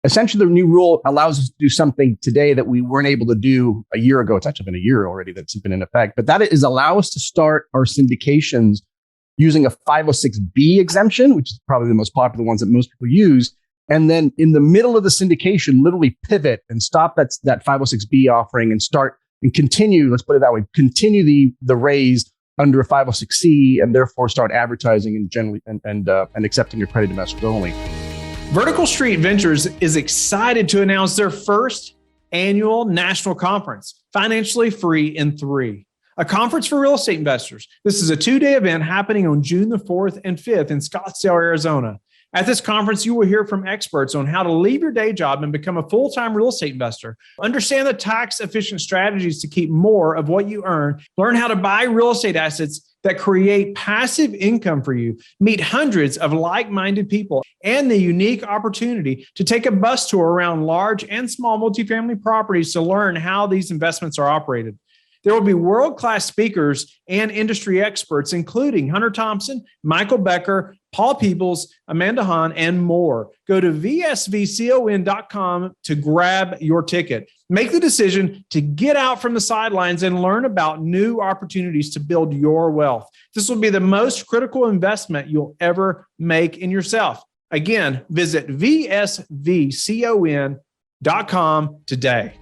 essentially, the new rule allows us to do something today that we weren't able to do a year ago. It's actually been a year already that's been in effect, but that is allow us to start our syndications using a 506B exemption, which is probably the most popular ones that most people use. And then in the middle of the syndication, literally pivot and stop that 506B offering and start and continue, let's put it that way, continue the raise under a 506C and therefore start advertising and generally and accepting your credit investors only. Vertical Street Ventures is excited to announce their first annual national conference, Financially Free in 3, a conference for real estate investors. This is a 2-day event happening on June the 4th and 5th in Scottsdale, Arizona. At this conference, you will hear from experts on how to leave your day job and become a full-time real estate investor. Understand the tax-efficient strategies to keep more of what you earn. Learn how to buy real estate assets that create passive income for you. Meet hundreds of like-minded people and the unique opportunity to take a bus tour around large and small multifamily properties to learn how these investments are operated. There will be world-class speakers and industry experts, including Hunter Thompson, Michael Becker, Paul Peoples, Amanda Hahn, and more. Go to vsvcon.com to grab your ticket. Make the decision to get out from the sidelines and learn about new opportunities to build your wealth. This will be the most critical investment you'll ever make in yourself. Again, visit vsvcon.com today.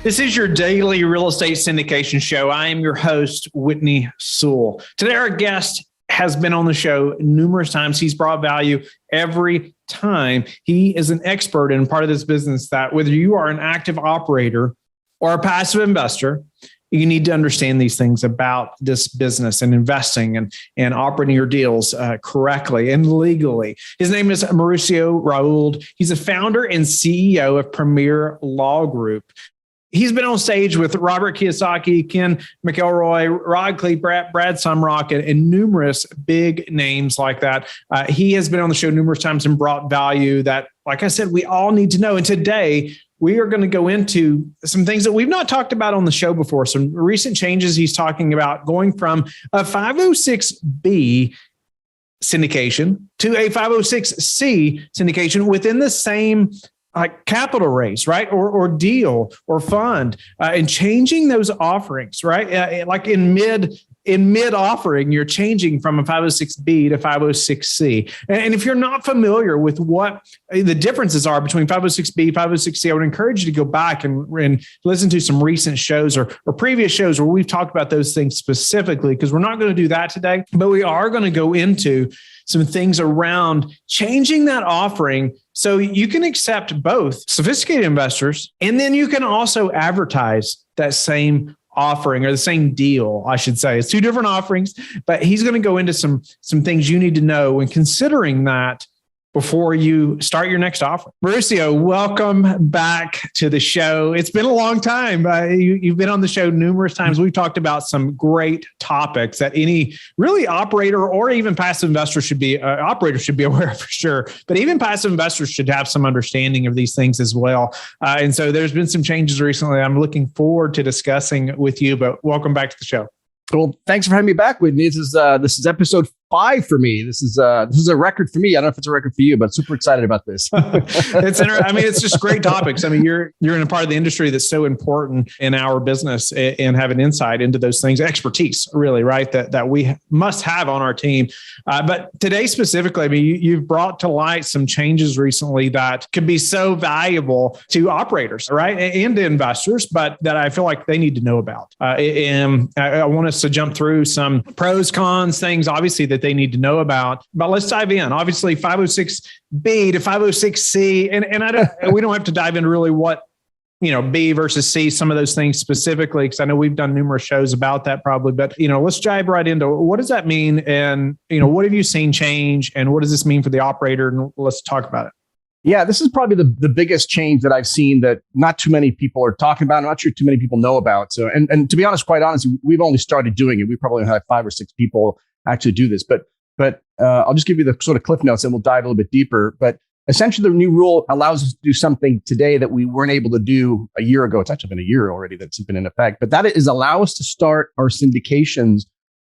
This is your daily real estate syndication show. I am your host, Whitney Sewell. Today, our guest has been on the show numerous times. He's brought value every time. He is an expert in part of this business that whether you are an active operator or a passive investor, you need to understand these things about this business and investing and operating your deals correctly and legally. His name is Mauricio Rauld. He's a founder and CEO of Premier Law Group. He's been on stage with Robert Kiyosaki, Ken McElroy, Rod Cleat, Brad Sumrock, and numerous big names like that. He has been on the show numerous times and brought value that, like I said, we all need to know. And today, we are going to go into some things that we've not talked about on the show before, some recent changes he's talking about going from a 506B syndication to a 506C syndication within the same capital raise, right? Or deal or fund, and changing those offerings, right? Like in mid offering, you're changing from a 506B to 506C. And if you're not familiar with what the differences are between 506B, 506C, I would encourage you to go back and listen to some recent shows or previous shows where we've talked about those things specifically, because we're not going to do that today, but we are going to go into some things around changing that offering so you can accept both sophisticated investors, and then you can also advertise that same offering or the same deal, I should say. It's two different offerings, but he's going to go into some things you need to know when considering that before you start your next offer. Mauricio, welcome back to the show. It's been a long time. You've been on the show numerous times. We've talked about some great topics that any really operator or even passive investor should be aware of for sure. But even passive investors should have some understanding of these things as well. And so there's been some changes recently I'm looking forward to discussing with you, but welcome back to the show. Well, thanks for having me back, Whitney. This is episode 5 for me. This is a record for me. I don't know if it's a record for you, but super excited about this. It's just great topics. I mean, you're in a part of the industry that's so important in our business and have an insight into those things, expertise, really, right? That we must have on our team. But today specifically, I mean, you've brought to light some changes recently that could be so valuable to operators, right, and to investors, but that I feel like they need to know about. And I want us to jump through some pros, cons, things, obviously, that they need to know about. But let's dive in. Obviously, 506B to 506C, and we don't have to dive into really what, B versus C, some of those things specifically, because I know we've done numerous shows about that probably, but, let's dive right into what does that mean? And, what have you seen change and what does this mean for the operator? And let's talk about it. Yeah, this is probably the biggest change that I've seen that not too many people are talking about. I'm not sure too many people know about. So, and to be honest, quite honestly, we've only started doing it. We probably have 5 or 6 people actually do this, but I'll just give you the sort of cliff notes and we'll dive a little bit deeper. But essentially, the new rule allows us to do something today that we weren't able to do a year ago. It's actually been a year already that's been in effect, but that is allow us to start our syndications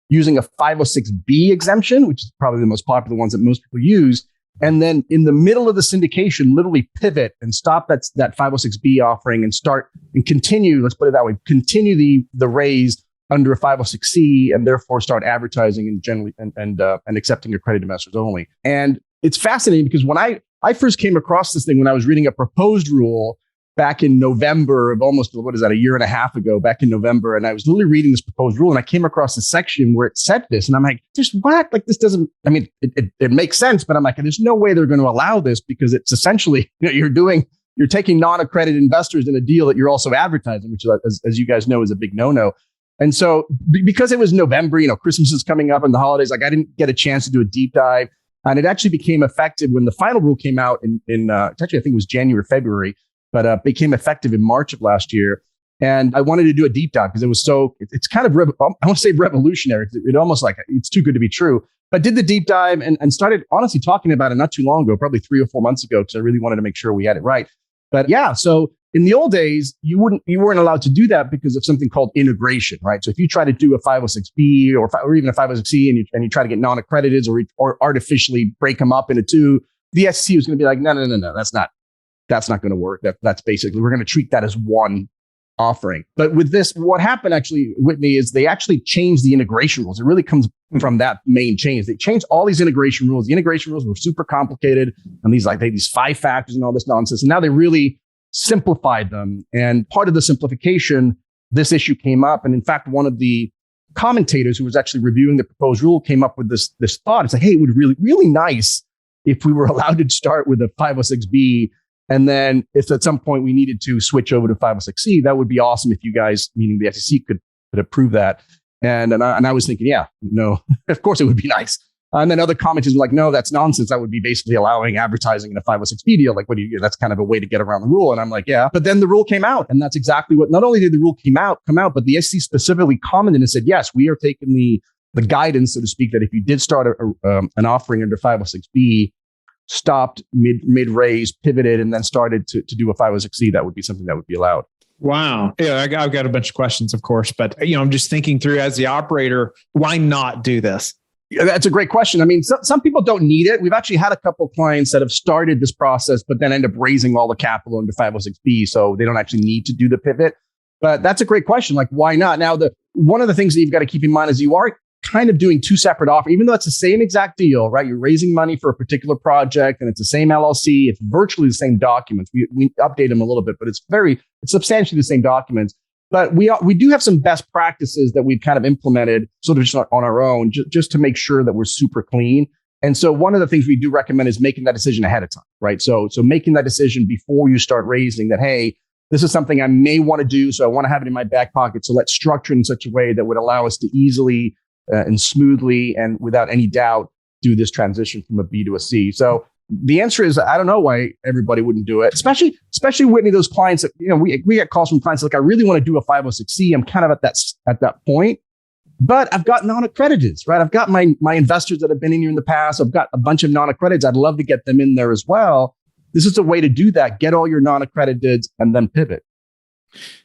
using a 506B exemption, which is probably the most popular ones that most people use. And then in the middle of the syndication, literally pivot and stop that 506B offering and start and continue, let's put it that way, continue the raise under a 506C and therefore start advertising and generally and accepting accredited investors only. And it's fascinating because when I first came across this thing when I was reading a proposed rule back in November of almost, a year and a half ago, back in November. And I was literally reading this proposed rule and I came across a section where it said this. And I'm like, there's what? Like, this doesn't, I mean, it makes sense, but I'm like, there's no way they're going to allow this because it's essentially, you're taking non-accredited investors in a deal that you're also advertising, which as you guys know is a big no-no. And so because it was November, Christmas is coming up and the holidays, like I didn't get a chance to do a deep dive. And it actually became effective when the final rule came out actually, I think it was January, February. But became effective in March of last year. And I wanted to do a deep dive because it was it's kind of, I want to say revolutionary. It almost like it's too good to be true. But did the deep dive and started honestly talking about it not too long ago, probably 3 or 4 months ago, because I really wanted to make sure we had it right. But yeah, so in the old days, you weren't allowed to do that because of something called integration, right? So if you try to do a 506B or even a 506C and you try to get non-accredited or artificially break them up into two, the SEC was going to be like, no, that's not going to work. That's basically, we're going to treat that as one offering. But with this, what happened actually, Whitney, is they actually changed the integration rules. It really comes from that main change. They changed all these integration rules. The integration rules were super complicated and these 5 factors and all this nonsense. And now they really simplified them. And part of the simplification, this issue came up. And in fact, one of the commentators who was actually reviewing the proposed rule came up with this thought. It's like, hey, it would really, really nice if we were allowed to start with a 506B. And then if at some point we needed to switch over to 506C, that would be awesome if you guys, meaning the SEC, could approve that. And I was thinking, yeah, no, of course it would be nice. And then other commenters were like, no, that's nonsense. That would be basically allowing advertising in a 506B deal. Like, that's kind of a way to get around the rule. And I'm like, yeah. But then the rule came out. And that's exactly what, not only did the rule come out, but the SEC specifically commented and said, yes, we are taking the guidance, so to speak, that if you did start an offering under 506B, stopped mid-raise, pivoted, and then started to do a 506C, that would be something that would be allowed. Wow. Yeah, I've got a bunch of questions, of course, but I'm just thinking through as the operator, why not do this? Yeah, that's a great question. I mean, some people don't need it. We've actually had a couple of clients that have started this process, but then end up raising all the capital into 506B, so they don't actually need to do the pivot. But that's a great question. Like, why not? Now, one of the things that you've got to keep in mind is you are kind of doing two separate offers, even though it's the same exact deal, right? You're raising money for a particular project and it's the same LLC. It's virtually the same documents. We update them a little bit, but it's substantially the same documents. But we do have some best practices that we've kind of implemented sort of just on our own, just to make sure that we're super clean. And so one of the things we do recommend is making that decision ahead of time, right? So making that decision before you start raising that, hey, this is something I may want to do, so I want to have it in my back pocket. So let's structure it in such a way that would allow us to easily and smoothly and without any doubt do this transition from a B to a C. So the answer is, I don't know why everybody wouldn't do it, especially Whitney, those clients that, we get calls from clients like, I really want to do a 506C. I'm kind of at that point, but I've got non-accrediteds, right? I've got my investors that have been in here in the past. I've got a bunch of non-accrediteds. I'd love to get them in there as well. This is a way to do that. Get all your non-accrediteds and then pivot.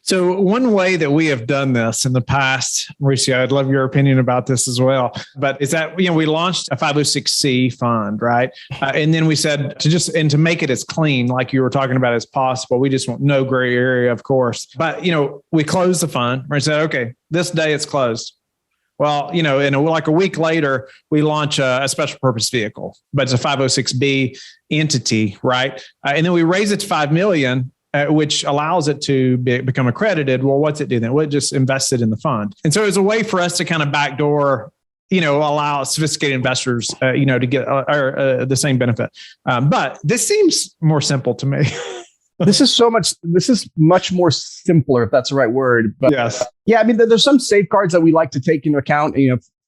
So one way that we have done this in the past, Mauricio, I'd love your opinion about this as well, but is that, we launched a 506C fund, right? And then we said to make it as clean, like you were talking about, as possible. We just want no gray area, of course. But, we closed the fund. We said, okay, this day it's closed. Well, like a week later, we launch a special purpose vehicle, but it's a 506B entity, right? And then we raise it to $5 million. Which allows it to become accredited. Well, what's it do then? Well, it just invested in the fund. And so it was a way for us to kind of backdoor, allow sophisticated investors, to get the same benefit. But this seems more simple to me. This is much more simpler, if that's the right word. But yes. Yeah, I mean, there's some safeguards that we like to take into account.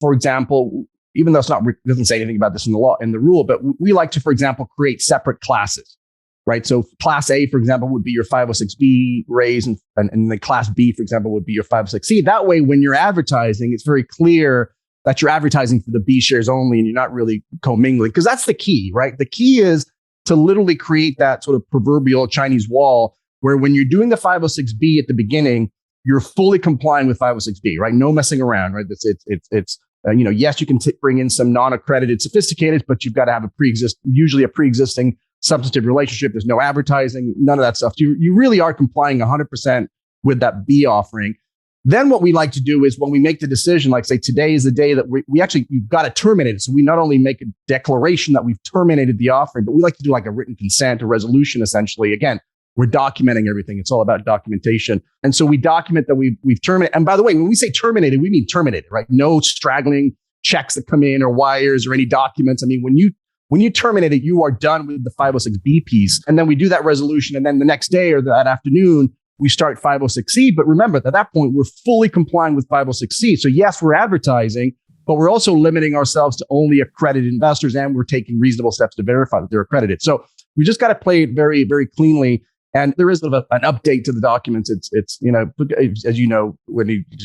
For example, even though it doesn't say anything about this in the rule, but we like to, for example, create separate classes. Right. So class A, for example, would be your 506B raise and the class B, for example, would be your 506C. That way, when you're advertising, it's very clear that you're advertising for the B shares only and you're not really commingling, because that's the key, right? The key is to literally create that sort of proverbial Chinese wall where when you're doing the 506B at the beginning, you're fully complying with 506B, right? No messing around, right? It's Yes, you can bring in some non-accredited sophisticated, but you've got to have usually a pre-existing substantive relationship. There's no advertising, none of that stuff. You really are complying 100% with that B offering. Then what we like to do is when we make the decision, like say today is the day that you've got to terminate it. So we not only make a declaration that we've terminated the offering, but we like to do like a written consent or resolution essentially. Again, we're documenting everything. It's all about documentation. And so we document that we've terminated. And by the way, when we say terminated, we mean terminated, right? No straggling checks that come in or wires or any documents. I mean, when you terminate it, you are done with the 506B piece. And then we do that resolution. And then the next day or that afternoon, we start 506C. But remember, at that point, we're fully complying with 506C. So yes, we're advertising, but we're also limiting ourselves to only accredited investors, and we're taking reasonable steps to verify that they're accredited. So we just got to play it very, very cleanly. And there is an update to the documents. It's as you know,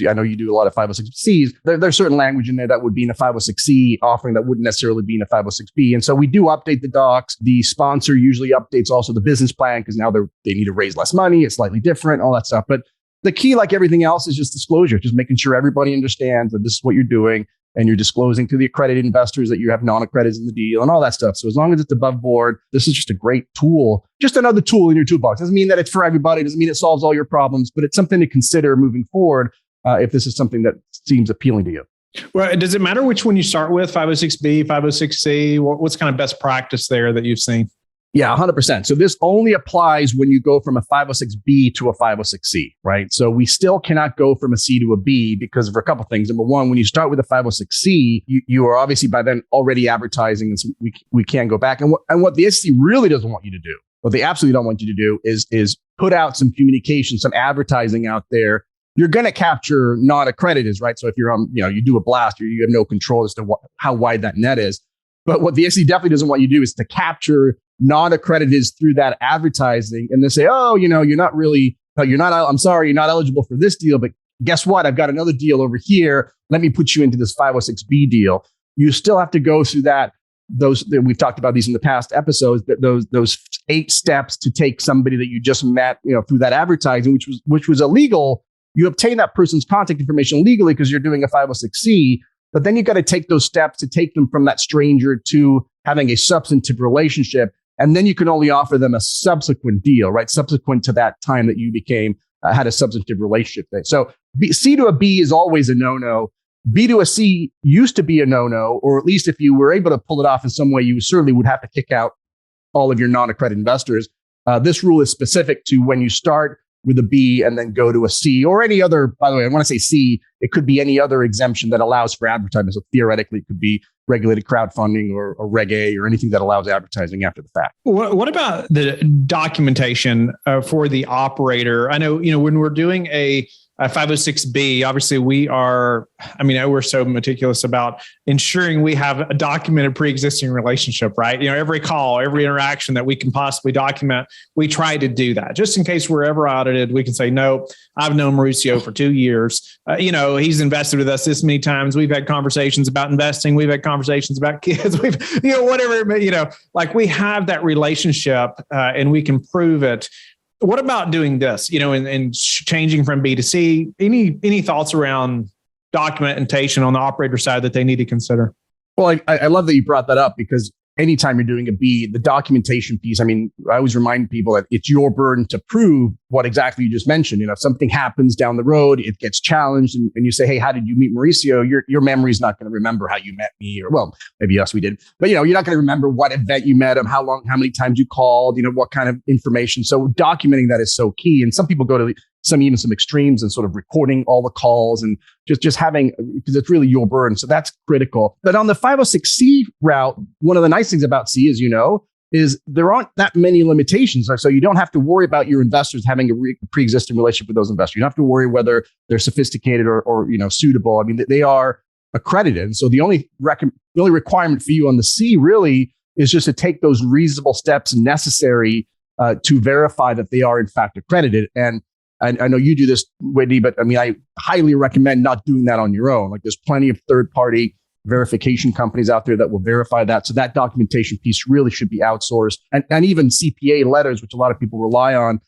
I know you do a lot of 506Cs. There's certain language in there that would be in a 506C offering that wouldn't necessarily be in a 506B. And so we do update the docs. The sponsor usually updates also the business plan because now they need to raise less money. It's slightly different, all that stuff. But the key, like everything else, is just disclosure, just making sure everybody understands that this is what you're doing. And you're disclosing to the accredited investors that you have non-accredited in the deal and all that stuff. So as long as it's above board, this is just a great tool, just another tool in your toolbox. Doesn't mean that it's for everybody. Doesn't mean it solves all your problems, but it's something to consider moving forward if this is something that seems appealing to you. Well, does it matter which one you start with, 506B, 506C? What's kind of best practice there that you've seen? Yeah, 100%. So this only applies when you go from a 506B to a 506C, right? So we still cannot go from a C to a B because of a couple of things. Number one, when you start with a 506C, you are obviously by then already advertising, and so we can't go back. And what the SEC really doesn't want you to do, what they absolutely don't want you to do is put out some communication, some advertising out there. You're going to capture non-accrediteds, right? So if you're you do a blast, or you have no control as to how wide that net is. But what the SEC definitely doesn't want you to do is to capture non-accredited through that advertising, and they say, oh, I'm sorry, you're not eligible for this deal, but guess what? I've got another deal over here. Let me put you into this 506B deal. You still have to go through we've talked about these in the past episodes, that those 8 steps to take somebody that you just met, through that advertising, which was illegal. You obtain that person's contact information legally because you're doing a 506C, but then you've got to take those steps to take them from that stranger to having a substantive relationship. And then you can only offer them a subsequent deal, right? Subsequent to that time that you had a substantive relationship there. So C to a B is always a no-no. B to a C used to be a no-no, or at least if you were able to pull it off in some way, you certainly would have to kick out all of your non-accredited investors. This rule is specific to when you start with a B and then go to a C or any other, by the way, I want to say C, it could be any other exemption that allows for advertising. So theoretically, it could be regulated crowdfunding or Reg A or anything that allows advertising after the fact. What about the documentation for the operator? I know, when we're doing a 506B, obviously we're so meticulous about ensuring we have a documented pre-existing relationship, right? Every call, every interaction that we can possibly document, we try to do that. Just in case we're ever audited, we can say, no, I've known Mauricio for 2 years. He's invested with us this many times. We've had conversations about investing. We've had conversations about kids. We've, whatever, we have that relationship and we can prove it. What about doing this, and changing from B to C? Any thoughts around documentation on the operator side that they need to consider? Well, I love that you brought that up because anytime you're doing a B, the documentation piece, I always remind people that it's your burden to prove what exactly you just mentioned. If something happens down the road, it gets challenged and you say, hey, how did you meet Mauricio? Your memory's not going to remember how you met me, or well, maybe yes, we did. But you're not going to remember what event you met him, how many times you called, what kind of information. So documenting that is so key. And some people go to some extremes and sort of recording all the calls and just having, because it's really your burden. So that's critical. But on the 506C route, one of the nice things about C is there aren't that many limitations. So you don't have to worry about your investors having a pre-existing relationship with those investors. You don't have to worry whether they're sophisticated or suitable. They are accredited. And so the only requirement for you on the C really is just to take those reasonable steps necessary to verify that they are in fact accredited. And I know you do this, Whitney, but I highly recommend not doing that on your own. There's plenty of third-party verification companies out there that will verify that. So that documentation piece really should be outsourced. And even CPA letters, which a lot of people rely on,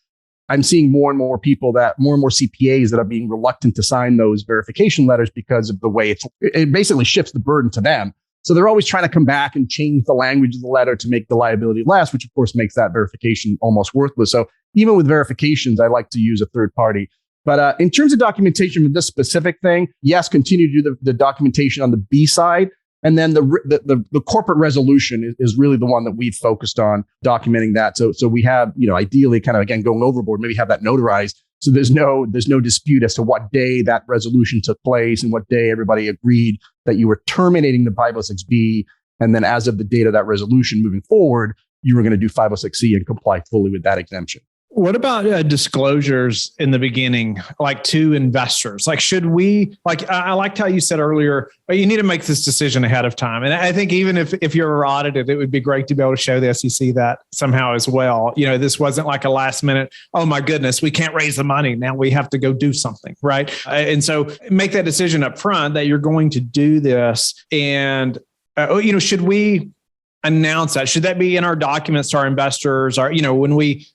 I'm seeing more and more CPAs that are being reluctant to sign those verification letters because of the way it basically shifts the burden to them. So they're always trying to come back and change the language of the letter to make the liability less, which of course makes that verification almost worthless. So even with verifications, I like to use a third party. But in terms of documentation for this specific thing, yes, continue to do the documentation on the B side. And then the corporate resolution is really the one that we've focused on documenting that. So we have, ideally kind of, again, going overboard, maybe have that notarized. So there's no dispute as to what day that resolution took place and what day everybody agreed that you were terminating the 506B. And then as of the date of that resolution moving forward, you were going to do 506C and comply fully with that exemption. What about disclosures in the beginning, like to investors? Like, should we, I liked how you said earlier, you need to make this decision ahead of time. And I think even if you're audited, it would be great to be able to show the SEC that somehow as well. This wasn't like a last minute, oh my goodness, we can't raise the money. Now we have to go do something, right? And so make that decision up front that you're going to do this. And, should we announce that? Should that be in our documents to our investors? Or, when we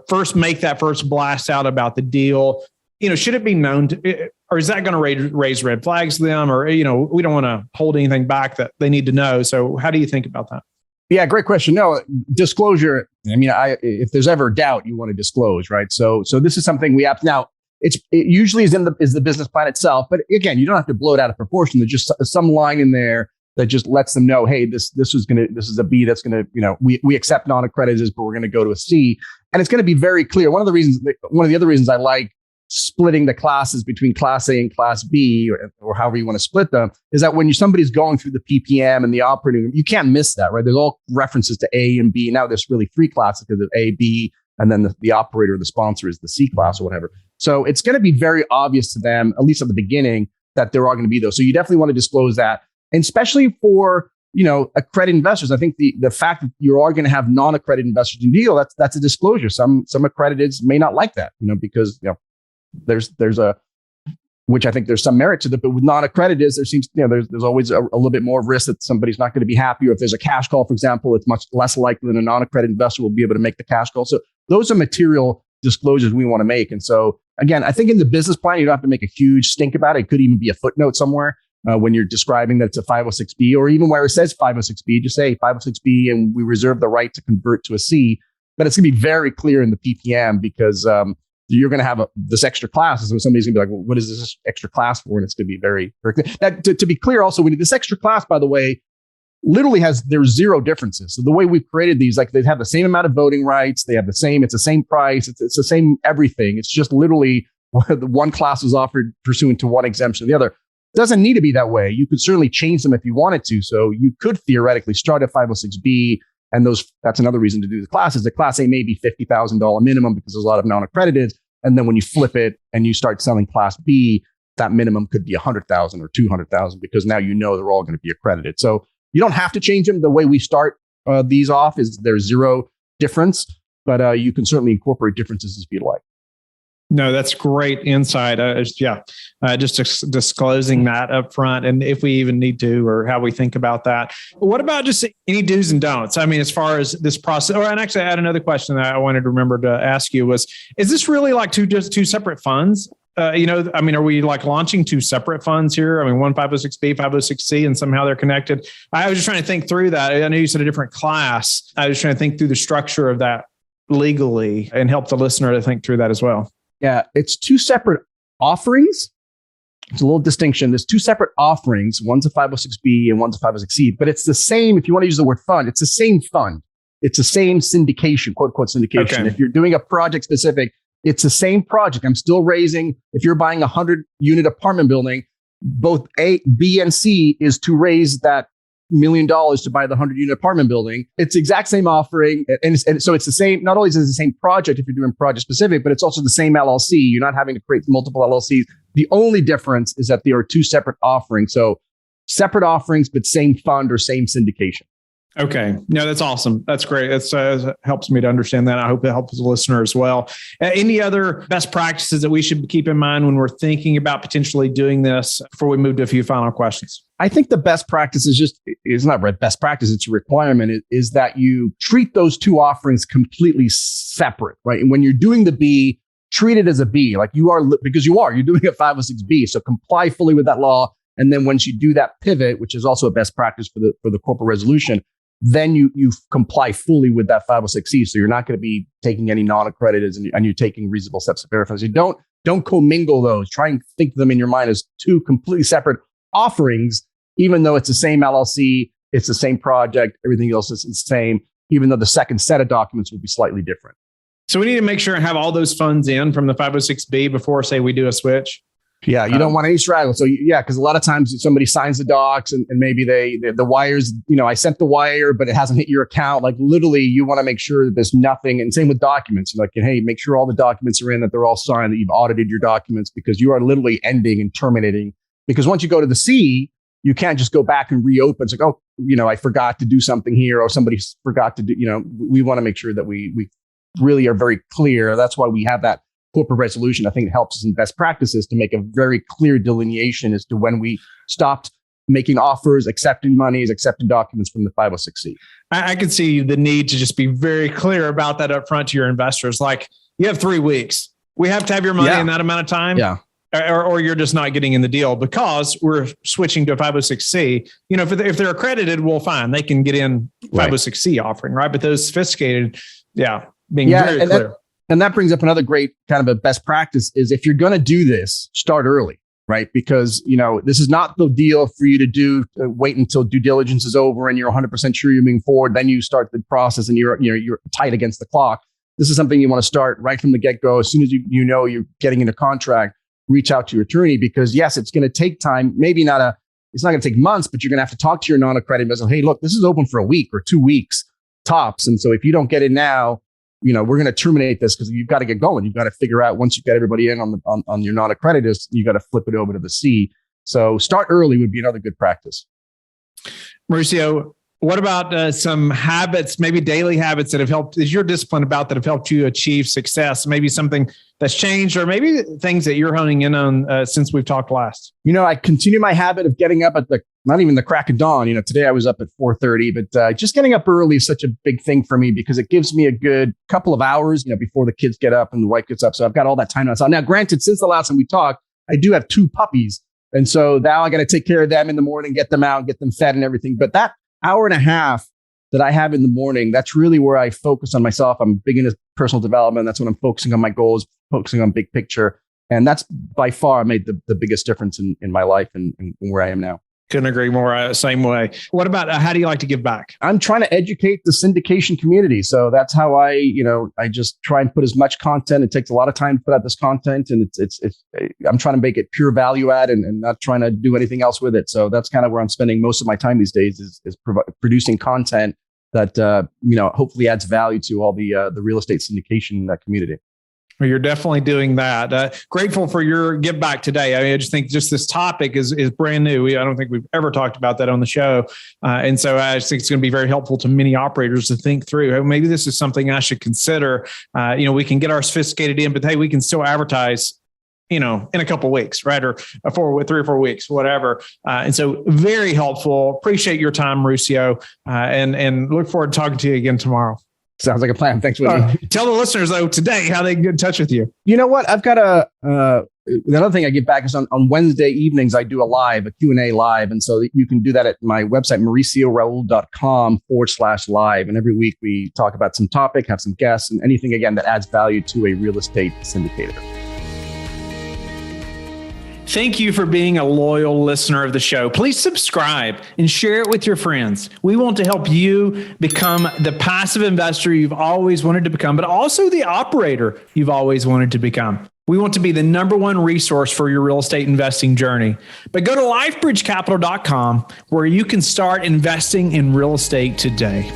first make that first blast out about the deal, should it be known to, or is that going to raise red flags to them? Or, we don't want to hold anything back that they need to know. So how do you think about that? Yeah, great question. No, disclosure. If there's ever doubt, you want to disclose, right? So this is something we have now. It usually is the business plan itself, but again, you don't have to blow it out of proportion. There's just some line in there that just lets them know, hey, this is a B that's gonna, we accept non-accredited, but we're gonna go to a C, and it's gonna be very clear. One of the other reasons I like splitting the classes between Class A and Class B, or however you want to split them, is that when somebody's going through the PPM and the operating, you can't miss that, right? There's all references to A and B. Now there's really three classes because of A, B, and then the operator, the sponsor is the C class or whatever. So it's going to be very obvious to them, at least at the beginning, that there are going to be those. So you definitely want to disclose that. And especially for, accredited investors, I think the fact that you are going to have non-accredited investors in the deal, that's a disclosure. Some accrediteds may not like that, because, there's a, which I think there's some merit to that, but with non-accredited, there seems, there's always a little bit more risk that somebody's not going to be happy. Or if there's a cash call, for example, it's much less likely that a non-accredited investor will be able to make the cash call. So those are material disclosures we want to make. And so again, I think in the business plan, you don't have to make a huge stink about it. It could even be a footnote somewhere. When you're describing that it's a 506B, or even where it says 506B, just say 506B and we reserve the right to convert to a C. But it's going to be very clear in the PPM because you're going to have this extra class. So somebody's going to be like, well, what is this extra class for? And it's going to be very, very clear. That, to be clear, also, this extra class, by the way, literally there's zero differences. So the way we've created these, like they have the same amount of voting rights. They have it's the same price. It's the same everything. It's just literally the one class is offered pursuant to one exemption or the other. Doesn't need to be that way. You could certainly change them if you wanted to. So you could theoretically start at 506B, and that's another reason to do the classes. The Class A may be $50,000 minimum because there's a lot of non-accredited. And then when you flip it and you start selling Class B, that minimum could be $100,000 or $200,000 because now they're all going to be accredited. So you don't have to change them. The way we start these off is there's zero difference, but you can certainly incorporate differences if you like. No, that's great insight. Just disclosing that up front, and if we even need to, or how we think about that. What about just any do's and don'ts? I mean, as far as this process, and actually I had another question that I wanted to remember to ask you was, is this really like two separate funds? Are we like launching two separate funds here? I mean, one 506B, 506C, and somehow they're connected. I was just trying to think through that. I know you said a different class. I was trying to think through the structure of that legally and help the listener to think through that as well. Yeah, it's two separate offerings. It's a little distinction. There's two separate offerings. One's a 506B and one's a 506C, but it's the same. If you want to use the word fund, it's the same fund. It's the same syndication, quote, unquote, syndication. Okay. If you're doing a project specific, it's the same project. I'm still raising, if you're buying a 100-unit apartment building, both A, B, and C is to raise that $1 million to buy the 100-unit apartment building. It's the exact same offering. And so it's the same, not only is it the same project if you're doing project specific, but it's also the same LLC. You're not having to create multiple LLCs. The only difference is that there are two separate offerings. So separate offerings, but same fund or same syndication. Okay. No, that's awesome. That's great. That helps me to understand that. I hope it helps the listener as well. Any other best practices that we should keep in mind when we're thinking about potentially doing this before we move to a few final questions? I think the best practice is not best practice. It's a requirement is that you treat those two offerings completely separate, right? And when you're doing the B, treat it as a B, like you are, because you're doing a 506B. So comply fully with that law. And then once you do that pivot, which is also a best practice for the corporate resolution, then you comply fully with that 506C. So you're not going to be taking any non-accredited and you're taking reasonable steps to verify. So don't commingle those. Try and think of them in your mind as two completely separate offerings, even though it's the same LLC, it's the same project, everything else is the same, even though the second set of documents will be slightly different. So we need to make sure and have all those funds in from the 506B before, say, we do a switch. Yeah, you don't want any straggle. So yeah, because a lot of times somebody signs the docs and maybe the wires, I sent the wire, but it hasn't hit your account. Like literally, you want to make sure that there's nothing. And same with documents. Like, hey, make sure all the documents are in, that they're all signed, that you've audited your documents, because you are literally ending and terminating. Because once you go to the C, you can't just go back and reopen. It's like, oh, I forgot to do something here, or somebody forgot to do. We want to make sure that we really are very clear. That's why we have that corporate resolution. I think it helps us in best practices to make a very clear delineation as to when we stopped making offers, accepting monies, accepting documents from the 506C. I could see the need to just be very clear about that up front to your investors. Like, you have 3 weeks. We have to have your money in that amount of time. Yeah. Or you're just not getting in the deal because we're switching to a 506C. If they're accredited, well, fine. They can get in 506C offering, right? But those sophisticated, being very clear. And that brings up another great kind of a best practice is, if you're going to do this, start early, right? Because, this is not the deal for you to do, wait until due diligence is over and you're 100% sure you're moving forward. Then you start the process and you're tight against the clock. This is something you want to start right from the get-go. As soon as you're getting into contract, reach out to your attorney, because yes, it's going to take time. Maybe it's not going to take months, but you're going to have to talk to your non-accredited investor. Hey, look, this is open for a week or 2 weeks tops. And so if you don't get in now, we're going to terminate this, because you've got to get going. You've got to figure out, once you get everybody in on your non-accredited, you got to flip it over to the C. So start early would be another good practice. Mauricio, what about some habits, maybe daily habits that have helped, is your discipline about, that have helped you achieve success? Maybe something that's changed, or maybe things that you're honing in on since we've talked last. I continue my habit of getting up at not even the crack of dawn. Today I was up at 4:30, but just getting up early is such a big thing for me, because it gives me a good couple of hours, before the kids get up and the wife gets up. So I've got all that time outside. Now, granted, since the last time we talked, I do have 2 puppies. And so now I got to take care of them in the morning, get them out, get them fed and everything. But that hour and a half that I have in the morning, that's really where I focus on myself. I'm big into personal development. That's when I'm focusing on my goals, focusing on big picture. And that's by far made the biggest difference in my life and where I am now. Couldn't agree more. Same way. What about how do you like to give back? I'm trying to educate the syndication community. So that's how I just try and put as much content. It takes a lot of time to put out this content, and I'm trying to make it pure value add and not trying to do anything else with it. So that's kind of where I'm spending most of my time these days is producing content that hopefully adds value to all the real estate syndication community. Well, you're definitely doing that. Grateful for your give back today. I just think this topic is brand new. I don't think we've ever talked about that on the show. And so I just think it's going to be very helpful to many operators to think through. Hey, maybe this is something I should consider. We can get our sophisticated in, but hey, we can still advertise, in a couple of weeks, right? Or 3 or 4 weeks, whatever. And so very helpful. Appreciate your time, Mauricio, and look forward to talking to you again tomorrow. Sounds like a plan. Thanks, Whitney. Tell the listeners, though, today how they can get in touch with you. You know what? I've got another thing I give back is on Wednesday evenings, I do a Q&A live. And so you can do that at my website, mauriciorauld.com/live. And every week we talk about some topic, have some guests, and anything, again, that adds value to a real estate syndicator. Thank you for being a loyal listener of the show. Please subscribe and share it with your friends. We want to help you become the passive investor you've always wanted to become, but also the operator you've always wanted to become. We want to be the #1 resource for your real estate investing journey. But go to lifebridgecapital.com where you can start investing in real estate today.